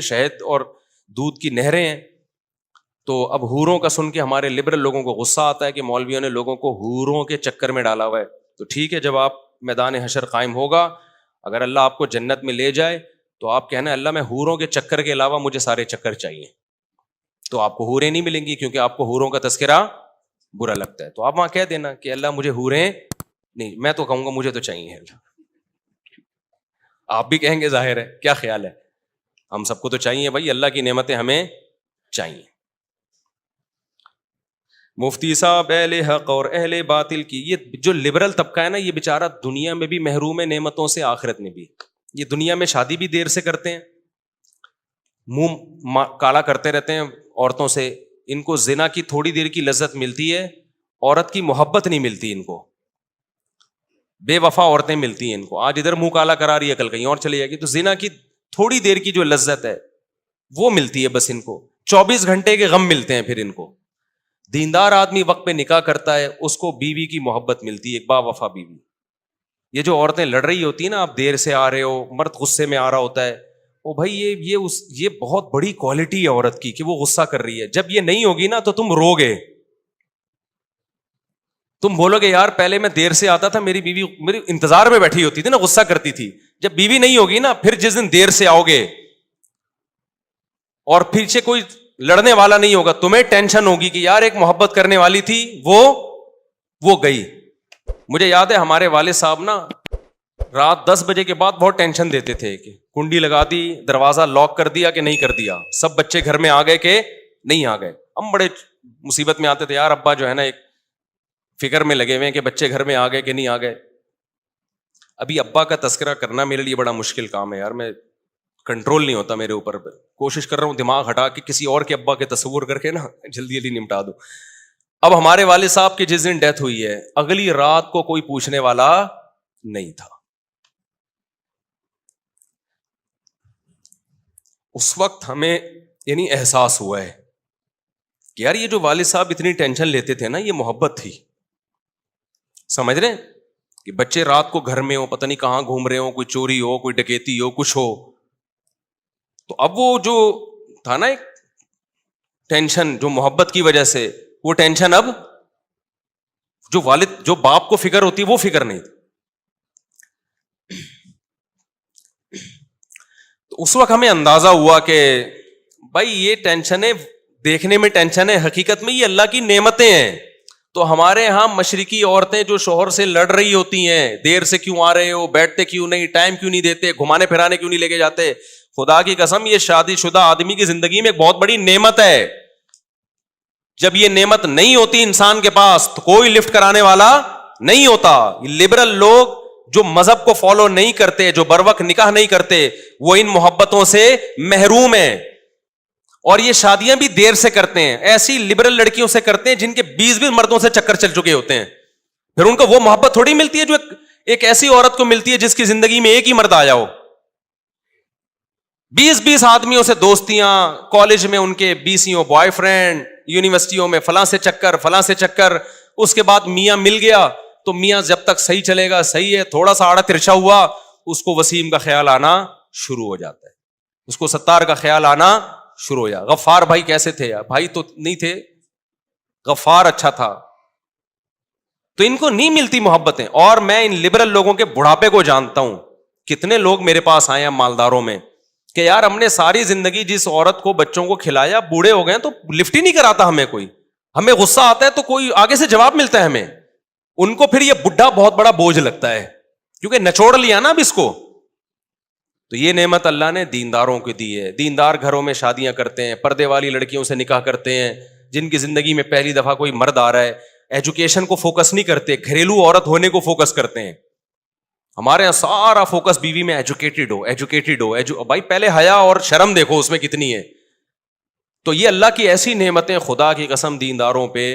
شہد اور دودھ کی نہریں ہیں. تو اب حوروں کا سن کے ہمارے لبرل لوگوں کو غصہ آتا ہے کہ مولویوں نے لوگوں کو حوروں کے چکر میں ڈالا ہوا ہے. تو ٹھیک ہے, جب آپ میدان حشر قائم ہوگا, اگر اللہ آپ کو جنت میں لے جائے تو آپ کہنا اللہ میں حوروں کے چکر کے علاوہ مجھے سارے چکر چاہیے. تو آپ کو حوریں نہیں ملیں گی کیونکہ آپ کو حوروں کا تذکرہ برا لگتا ہے. تو آپ وہاں کہہ دینا کہ اللہ مجھے حوریں نہیں, میں تو کہوں گا مجھے تو چاہیے اللہ. آپ بھی کہیں گے ظاہر ہے, کیا خیال ہے, ہم سب کو تو چاہیے بھائی, اللہ کی نعمتیں ہمیں چاہیے. مفتی صاحب اہل حق اور اہل باطل کی یہ جو لبرل طبقہ ہے نا, یہ بیچارہ دنیا میں بھی محروم ہے نعمتوں سے, آخرت میں بھی. یہ دنیا میں شادی بھی دیر سے کرتے ہیں, منہ کالا کرتے رہتے ہیں عورتوں سے. ان کو زنا کی تھوڑی دیر کی لذت ملتی ہے, عورت کی محبت نہیں ملتی ان کو. بے وفا عورتیں ملتی ہیں ان کو, آج ادھر منہ کالا کرا رہی ہے کل کہیں اور چلی جائے گی. تو زنا کی تھوڑی دیر کی جو لذت ہے وہ ملتی ہے بس ان کو, 24 گھنٹے کے غم ملتے ہیں پھر ان کو. دیندار آدمی وقت پہ نکاح کرتا ہے, اس کو بیوی کی محبت ملتی ہے, ایک با وفا بیوی. یہ جو عورتیں لڑ رہی ہوتی ہیں نا, آپ دیر سے آ رہے ہو, مرد غصے میں آ رہا ہوتا ہے, او بھائی یہ بہت بڑی کوالٹی ہے عورت کی کہ وہ غصہ کر رہی ہے. جب یہ نہیں ہوگی نا تو تم رو گے, تم بولو گے یار پہلے میں دیر سے آتا تھا, میری بیوی میری انتظار میں بیٹھی ہوتی تھی نا, غصہ کرتی تھی. جب بیوی نہیں ہوگی نا, پھر جس دن دیر سے آؤ گے اور پیچھے کوئی لڑنے والا نہیں ہوگا, تمہیں ٹینشن ہوگی کہ یار ایک محبت کرنے والی تھی وہ گئی. مجھے یاد ہے ہمارے والد صاحب نا رات 10 بجے کے بعد بہت ٹینشن دیتے تھے کہ کنڈی لگا دی, دروازہ لاک کر دیا کہ نہیں کر دیا, سب بچے گھر میں آ گئے کہ نہیں آ گئے. ہم بڑے مصیبت میں آتے تھے, یار ابا جو ہے نا ایک فکر میں لگے ہوئے ہیں کہ بچے گھر میں آ گئے کہ نہیں آ گئے. ابھی ابا کا تذکرہ کرنا میرے لیے بڑا مشکل کام ہے یار, میں کنٹرول نہیں ہوتا میرے اوپر. کوشش کر رہا ہوں دماغ ہٹا کے کسی اور کے ابا کے تصور کر کے نا جلدی جلدی نمٹا دوں. اب ہمارے والد صاحب کی جس دن ڈیتھ ہوئی ہے, اگلی رات کو کوئی پوچھنے والا نہیں تھا. اس وقت ہمیں یعنی احساس ہوا ہے کہ یار یہ جو والد صاحب اتنی ٹینشن لیتے تھے نا, یہ محبت تھی. سمجھ رہے کہ بچے رات کو گھر میں ہو, پتہ نہیں کہاں گھوم رہے ہو, کوئی چوری ہو, کوئی ڈکیتی ہو, کچھ ہو. تو اب وہ جو تھا نا ایک ٹینشن جو محبت کی وجہ سے, وہ ٹینشن اب جو والد جو باپ کو فکر ہوتی ہے وہ فکر نہیں تھی. تو اس وقت ہمیں اندازہ ہوا کہ بھائی یہ ٹینشنیں دیکھنے میں ٹینشن ہے, حقیقت میں یہ اللہ کی نعمتیں ہیں. تو ہمارے ہاں مشرقی عورتیں جو شوہر سے لڑ رہی ہوتی ہیں, دیر سے کیوں آ رہے ہو, بیٹھتے کیوں نہیں, ٹائم کیوں نہیں دیتے, گھمانے پھرانے کیوں نہیں لے کے جاتے, خدا کی قسم یہ شادی شدہ آدمی کی زندگی میں ایک بہت بڑی نعمت ہے. جب یہ نعمت نہیں ہوتی انسان کے پاس تو کوئی لفٹ کرانے والا نہیں ہوتا. لبرل لوگ جو مذہب کو فالو نہیں کرتے, جو بروقت نکاح نہیں کرتے, وہ ان محبتوں سے محروم ہیں. اور یہ شادیاں بھی دیر سے کرتے ہیں, ایسی لبرل لڑکیوں سے کرتے ہیں جن کے 20 مردوں سے چکر چل چکے ہوتے ہیں. پھر ان کو وہ محبت تھوڑی ملتی ہے جو ایک ایسی عورت کو ملتی ہے جس کی زندگی میں ایک ہی مرد آیا ہو. 20 آدمیوں سے دوستیاں, کالج میں ان کے 20 بوائے فرینڈ, یونیورسٹیوں میں فلاں سے چکر, اس کے بعد میاں مل گیا تو میاں جب تک صحیح چلے گا صحیح ہے, تھوڑا سا آڑا ترچھا ہوا اس کو وسیم کا خیال آنا شروع ہو جاتا ہے, اس کو ستار کا خیال آنا شروع ہو جاتا. غفار بھائی کیسے تھے, بھائی تو نہیں تھے, غفار اچھا تھا. تو ان کو نہیں ملتی محبتیں. اور میں ان لبرل لوگوں کے بڑھاپے کو جانتا ہوں. کتنے لوگ میرے پاس آئے ہیں مالداروں میں کہ یار ہم نے ساری زندگی جس عورت کو بچوں کو کھلایا, بوڑھے ہو گئے تو لفٹ ہی نہیں کراتا ہمیں کوئی, ہمیں غصہ آتا ہے تو کوئی آگے سے جواب ملتا ہے ہمیں. ان کو پھر یہ بڈھا بہت بڑا بوجھ لگتا ہے کیونکہ نچوڑ لیا نا اب اس کو. تو یہ نعمت اللہ نے دینداروں کو دی ہے. دیندار گھروں میں شادیاں کرتے ہیں, پردے والی لڑکیوں سے نکاح کرتے ہیں, جن کی زندگی میں پہلی دفعہ کوئی مرد آ رہا ہے. ایجوکیشن کو فوکس نہیں کرتے, گھریلو عورت ہونے کو فوکس کرتے ہیں. ہمارے یہاں سارا فوکس بیوی میں ایجوکیٹڈ ہو. بھائی پہلے حیا اور شرم دیکھو اس میں کتنی ہے. تو یہ اللہ کی ایسی نعمتیں خدا کی قسم دینداروں پہ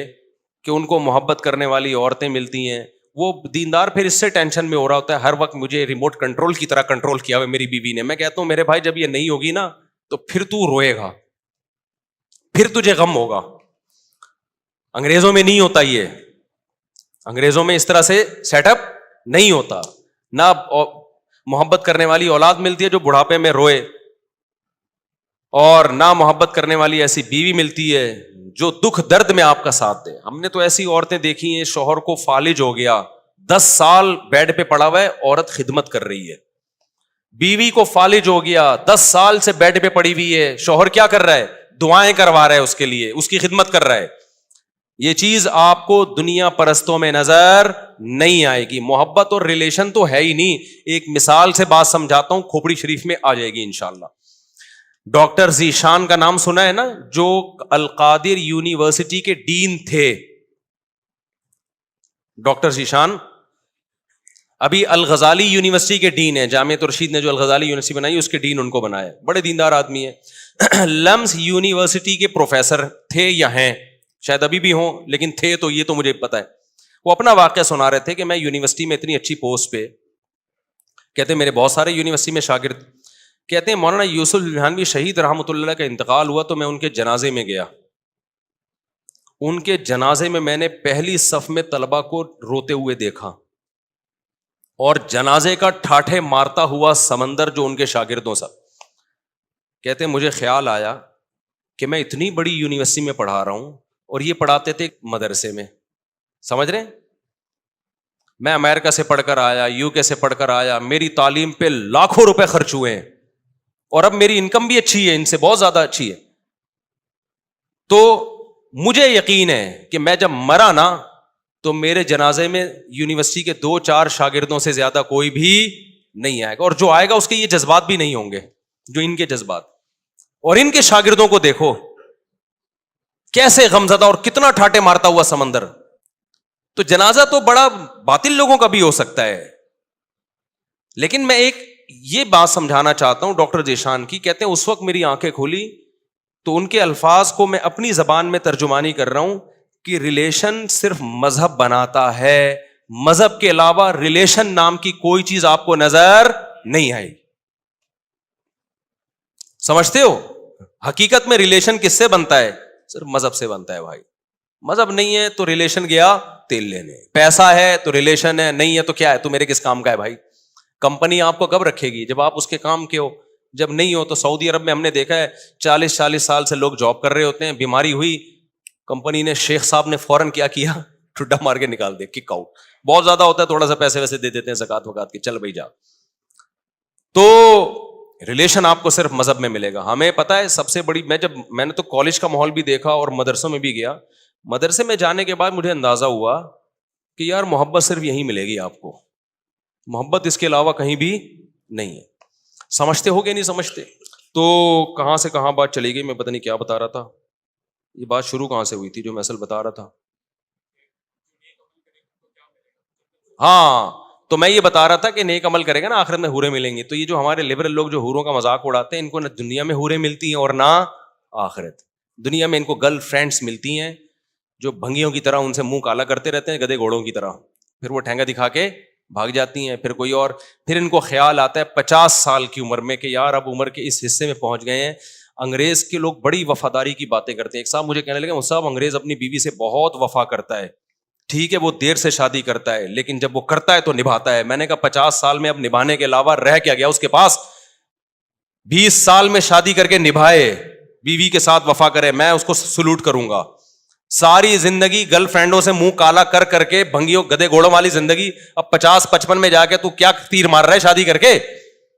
کہ ان کو محبت کرنے والی عورتیں ملتی ہیں. وہ دیندار پھر اس سے ٹینشن میں ہو رہا ہوتا ہے ہر وقت, مجھے ریموٹ کنٹرول کی طرح کنٹرول کیا ہوا میری بیوی نے. میں کہتا ہوں میرے بھائی جب یہ نہیں ہوگی نا تو پھر تو روئے گا, پھر تجھے غم ہوگا. انگریزوں میں نہیں ہوتا, یہ انگریزوں میں اس طرح سے سیٹ اپ نہیں ہوتا. نہ محبت کرنے والی اولاد ملتی ہے جو بڑھاپے میں روئے. اور نہ محبت کرنے والی ایسی بیوی ملتی ہے جو دکھ درد میں آپ کا ساتھ دے. ہم نے تو ایسی عورتیں دیکھی ہیں, شوہر کو فالج ہو گیا, 10 سال بیڈ پہ پڑا ہوا ہے, عورت خدمت کر رہی ہے. بیوی کو فالج ہو گیا, 10 سال سے بیڈ پہ پڑی ہوئی ہے, شوہر کیا کر رہا ہے؟ دعائیں کروا رہا ہے اس کے لیے, اس کی خدمت کر رہا ہے. یہ چیز آپ کو دنیا پرستوں میں نظر نہیں آئے گی. محبت اور ریلیشن تو ہے ہی نہیں. ایک مثال سے بات سمجھاتا ہوں, کھوپڑی شریف میں آ جائے گی انشاءاللہ. ڈاکٹر ذیشان کا نام سنا ہے نا, جو القادر یونیورسٹی کے ڈین تھے. ڈاکٹر ذیشان ابھی الغزالی یونیورسٹی کے ڈین ہیں. جامعہ رشید نے جو الغزالی یونیورسٹی بنائی اس کے ڈین ان کو بنایا. بڑے دیندار آدمی ہیں. لمس یونیورسٹی کے پروفیسر تھے یا ہیں, شاید ابھی بھی ہوں, لیکن تھے تو یہ تو مجھے پتا ہے. وہ اپنا واقعہ سنا رہے تھے کہ میں یونیورسٹی میں اتنی اچھی پوسٹ پہ, کہتے میرے بہت سارے یونیورسٹی میں شاگرد, کہتے ہیں مولانا یوسف الجھانوی شہید رحمۃ اللہ کا انتقال ہوا تو میں ان کے جنازے میں گیا. ان کے جنازے میں نے پہلی صف میں طلبہ کو روتے ہوئے دیکھا, اور جنازے کا ٹھاٹھے مارتا ہوا سمندر جو ان کے شاگردوں سا. کہتے مجھے خیال آیا کہ میں اتنی بڑی یونیورسٹی میں پڑھا رہا ہوں اور یہ پڑھاتے تھے مدرسے میں, سمجھ رہے ہیں؟ میں امریکہ سے پڑھ کر آیا, یو کے سے پڑھ کر آیا, میری تعلیم پہ لاکھوں روپے خرچ ہوئے ہیں, اور اب میری انکم بھی اچھی ہے, ان سے بہت زیادہ اچھی ہے. تو مجھے یقین ہے کہ میں جب مرا نا تو میرے جنازے میں یونیورسٹی کے 2-4 شاگردوں سے زیادہ کوئی بھی نہیں آئے گا, اور جو آئے گا اس کے یہ جذبات بھی نہیں ہوں گے جو ان کے جذبات. اور ان کے شاگردوں کو دیکھو کیسے غمزدہ, اور کتنا ٹھاٹے مارتا ہوا سمندر. تو جنازہ تو بڑا باطل لوگوں کا بھی ہو سکتا ہے, لیکن میں ایک یہ بات سمجھانا چاہتا ہوں ڈاکٹر ذیشان کی. کہتے ہیں اس وقت میری آنکھیں کھولی تو ان کے الفاظ کو میں اپنی زبان میں ترجمانی کر رہا ہوں کہ ریلیشن صرف مذہب بناتا ہے, مذہب کے علاوہ ریلیشن نام کی کوئی چیز آپ کو نظر نہیں آئے. سمجھتے ہو؟ حقیقت میں ریلیشن کس سے بنتا ہے؟ صرف مذہب سے بنتا ہے بھائی. مذہب نہیں ہے تو ریلیشن گیا تیل لینے, پیسہ ہے تو ریلیشن ہے, نہیں ہے تو کیا ہے, تو میرے کس کام کا ہے بھائی. کمپنی آپ کو کب رکھے گی؟ جب آپ اس کے کام کے ہو. جب نہیں ہو تو سعودی عرب میں ہم نے دیکھا ہے 40 سال سے لوگ جاب کر رہے ہوتے ہیں, بیماری ہوئی, کمپنی نے, شیخ صاحب نے فوراً کیا ٹھڈا مار کے نکال دے, کک آؤٹ. بہت زیادہ ہوتا ہے, تھوڑا سا پیسے ویسے دے دیتے ہیں زکات وکات کی, چل بھائی جا. تو ریلیشن آپ کو صرف مذہب میں ملے گا. ہمیں پتا ہے سب سے بڑی, میں نے تو کالج کا ماحول بھی دیکھا اور مدرسوں میں بھی گیا. مدرسے میں جانے کے بعد مجھے اندازہ ہوا کہ یار محبت صرف یہیں ملے گی آپ کو, محبت اس کے علاوہ کہیں بھی نہیں ہے. سمجھتے ہو گے نہیں سمجھتے؟ تو کہاں سے کہاں بات چلی گئی, میں پتہ نہیں کیا بتا رہا تھا. یہ بات شروع کہاں سے ہوئی تھی جو میں اصل بتا رہا تھا؟ ہاں, تو میں یہ بتا رہا تھا کہ نیک عمل کرے گا نا آخرت میں حوریں ملیں گی. تو یہ جو ہمارے لبرل لوگ جو حوروں کا مذاق اڑاتے ہیں, ان کو نہ دنیا میں حوریں ملتی ہیں اور نہ آخرت. دنیا میں ان کو گرل فرینڈس ملتی ہیں جو بھنگیوں کی طرح ان سے منہ کالا کرتے رہتے ہیں, گدھے گھوڑوں کی طرح, پھر وہ ٹھینگا دکھا کے بھاگ جاتی ہیں. پھر کوئی اور, پھر ان کو خیال آتا ہے 50 سال کی عمر میں کہ یار اب عمر کے اس حصے میں پہنچ گئے ہیں. انگریز کے لوگ بڑی وفاداری کی باتیں کرتے ہیں. ایک صاحب مجھے کہنے لگے, صاحب انگریز اپنی بیوی سے بہت وفا کرتا ہے, ٹھیک ہے وہ دیر سے شادی کرتا ہے لیکن جب وہ کرتا ہے تو نبھاتا ہے. میں نے کہا 50 سال میں اب نبھانے کے علاوہ رہ کیا گیا اس کے پاس؟ 20 سال میں شادی کر کے نبھائے, بیوی کے ساتھ وفا کرے, میں اس کو سلوٹ کروں گا. ساری زندگی گرل فرینڈوں سے منہ کالا کر کر کے, بھنگیوں گدے گھوڑوں والی زندگی, اب 50-55 میں جا کے تو کیا تیر مار رہا ہے شادی کر کے,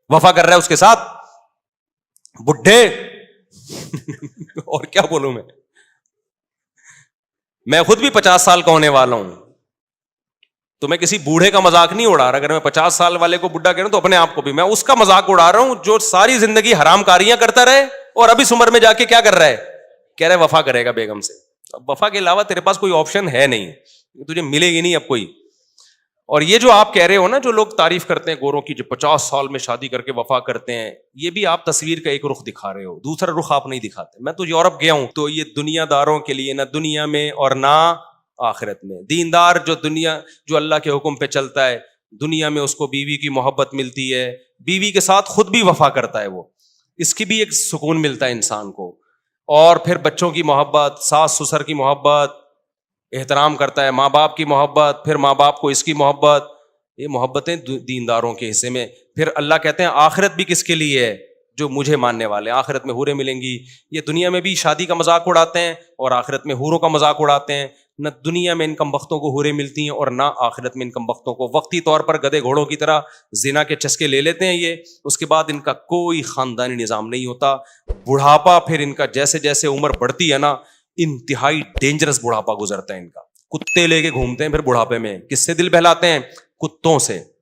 وفا کر رہا ہے اس کے ساتھ, بڈھے. اور کیا بولوں میں خود بھی 50 سال کا ہونے والا ہوں, تو میں کسی بوڑھے کا مذاق نہیں اڑا رہا. اگر میں 50 سال والے کو بڈھا کہہ رہا ہوں تو اپنے آپ کو بھی میں اس کا مذاق اڑا رہا ہوں جو ساری زندگی حرام کاریاں کرتا رہے اور ابھی اس عمر میں جا کے کیا کر رہا ہے, کہہ رہا ہے وفا کرے گا بیگم سے. اب وفا کے علاوہ تیرے پاس کوئی آپشن ہے نہیں, تجھے ملے گی نہیں اب کوئی. اور یہ جو آپ کہہ رہے ہو نا, جو لوگ تعریف کرتے ہیں گوروں کی جو 50 سال میں شادی کر کے وفا کرتے ہیں, یہ بھی آپ تصویر کا ایک رخ دکھا رہے ہو, دوسرا رخ آپ نہیں دکھاتے. میں تو یورپ گیا ہوں, تو یہ دنیا داروں کے لیے نہ دنیا میں اور نہ آخرت میں. دیندار جو اللہ کے حکم پہ چلتا ہے, دنیا میں اس کو بیوی کی محبت ملتی ہے, بیوی کے ساتھ خود بھی وفا کرتا ہے, وہ اس کی بھی ایک سکون ملتا ہے انسان کو. اور پھر بچوں کی محبت, ساس سسر کی محبت, احترام کرتا ہے, ماں باپ کی محبت, پھر ماں باپ کو اس کی محبت. یہ محبتیں دینداروں کے حصے میں. پھر اللہ کہتے ہیں آخرت بھی کس کے لیے ہے؟ جو مجھے ماننے والے ہیں آخرت میں حوریں ملیں گی. یہ دنیا میں بھی شادی کا مذاق اڑاتے ہیں اور آخرت میں حوروں کا مذاق اڑاتے ہیں. نہ دنیا میں ان کم بختوں کو حوریں ملتی ہیں اور نہ آخرت میں ان کم بختوں کو. وقتی طور پر گدھے گھوڑوں کی طرح زنا کے چسکے لے لیتے ہیں یہ, اس کے بعد ان کا کوئی خاندانی نظام نہیں ہوتا. بڑھاپا پھر ان کا جیسے جیسے عمر بڑھتی ہے نا, انتہائی ڈینجرس بڑھاپا گزرتا ہے ان کا. کتے لے کے گھومتے ہیں پھر بڑھاپے میں. کس سے دل بہلاتے ہیں؟ کتوں سے.